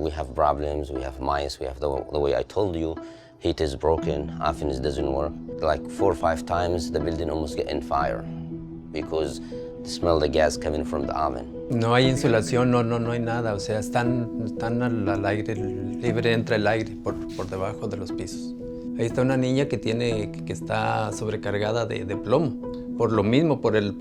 We have problems, we have mice, we have the way I told you. Heat is broken, often it doesn't work. Like 4 or 5 times the building almost get in fire because smell the gas coming from the oven. No hay insulación, no hay nada, o sea, están al aire libre, entra el aire por debajo de los pisos. Ahí está una niña que está sobrecargada de plomo, por lo mismo, por el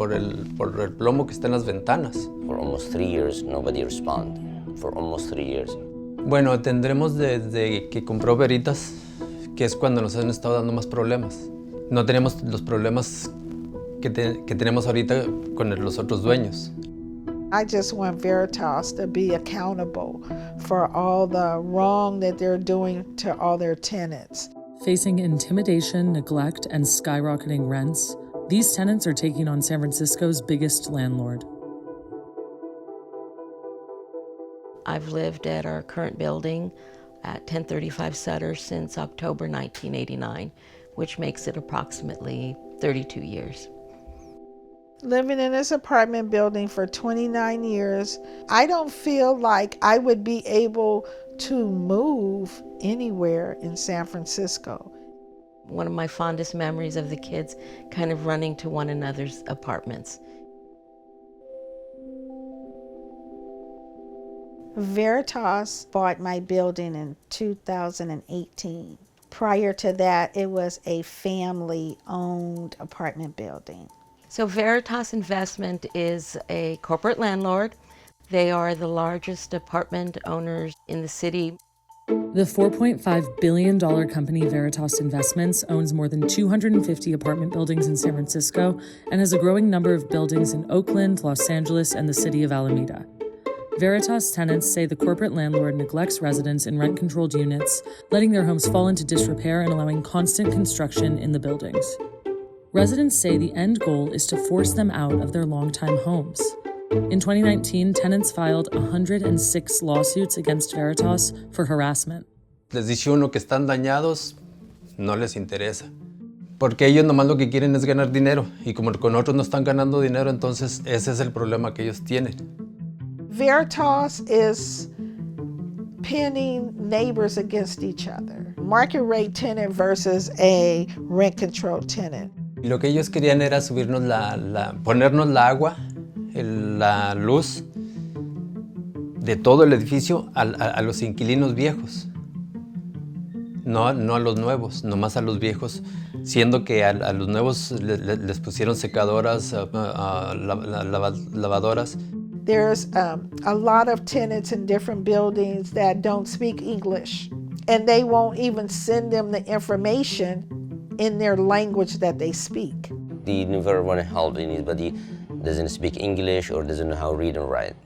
plomo que está en las ventanas. For almost 3 years, nobody responded. For almost 3 years. Bueno, tendremos desde que compró Veritas, que es cuando nos han estado dando más problemas. No tenemos los problemas que tenemos ahorita con los otros dueños. I just want Veritas to be accountable for all the wrong that they're doing to all their tenants. Facing intimidation, neglect, and skyrocketing rents, these tenants are taking on San Francisco's biggest landlord. I've lived at our current building at 1035 Sutter since October 1989, which makes it approximately 32 years. Living in this apartment building for 29 years, I don't feel like I would be able to move anywhere in San Francisco. One of my fondest memories of the kids kind of running to one another's apartments. Veritas bought my building in 2018. Prior to that, it was a family-owned apartment building. So Veritas Investment is a corporate landlord. They are the largest apartment owners in the city. The $4.5 billion company Veritas Investments owns more than 250 apartment buildings in San Francisco and has a growing number of buildings in Oakland, Los Angeles, and the city of Alameda. Veritas tenants say the corporate landlord neglects residents in rent-controlled units, letting their homes fall into disrepair and allowing constant construction in the buildings. Residents say the end goal is to force them out of their longtime homes. In 2019, tenants filed 106 lawsuits against Veritas for harassment. Les dice uno que están dañados, no les interesa. Porque ellos nomás lo que quieren es ganar dinero. Y como con otros no están ganando dinero, entonces ese es el problema que ellos tienen. Veritas is pinning neighbors against each other. Market rate tenant versus a rent-controlled tenant. Y lo que ellos querían era subirnos ponernos la agua, la luz de todo el edificio a los inquilinos viejos. No a los nuevos, nomás a los viejos, siendo que a los nuevos les pusieron secadoras, lavadoras. There's a lot of tenants in different buildings that don't speak English, and they won't even send them the information in their language that they speak. They never want to help anybody doesn't speak English or doesn't know how to read and write.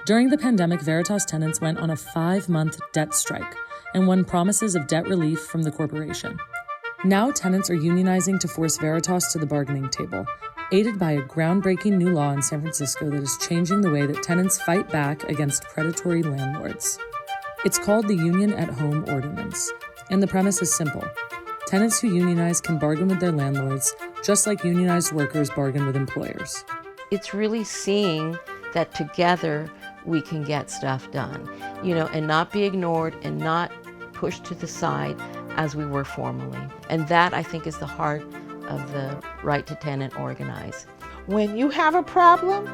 During the pandemic, Veritas tenants went on a 5-month debt strike and won promises of debt relief from the corporation. Now tenants are unionizing to force Veritas to the bargaining table, aided by a groundbreaking new law in San Francisco that is changing the way that tenants fight back against predatory landlords. It's called the Union at Home Ordinance, and the premise is simple. Tenants who unionize can bargain with their landlords, just like unionized workers bargain with employers. It's really seeing that together we can get stuff done, and not be ignored and not pushed to the side as we were formerly. And that, I think, is the heart of the right to tenant organize. When you have a problem,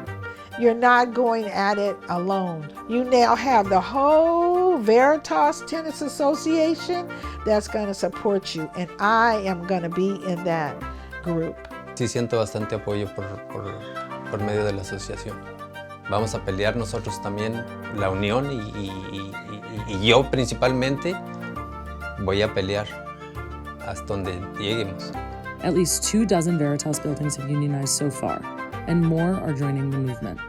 you're not going at it alone. You now have the whole Veritas Tenants Association that's going to support you, and I am going to be in that group. Sí siento bastante apoyo por medio de la asociación. Vamos a pelear nosotros también, la unión, y yo principalmente voy a pelear hasta donde lleguemos. At least 24 Veritas buildings have unionized so far, and more are joining the movement.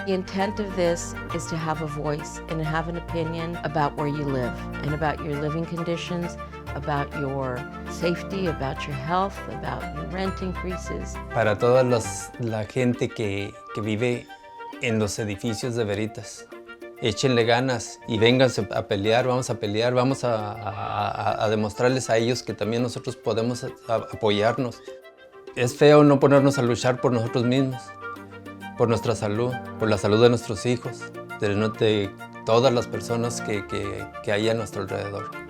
The intent of this is to have a voice and have an opinion about where you live and about your living conditions, about your safety, about your health, about your rent increases. Para toda la gente que vive en los edificios de Veritas, échenle ganas y vénganse a pelear, vamos a demostrarles a ellos que también nosotros podemos apoyarnos. Es feo no ponernos a luchar por nosotros mismos, por nuestra salud, por la salud de nuestros hijos, de todas las personas que hay a nuestro alrededor.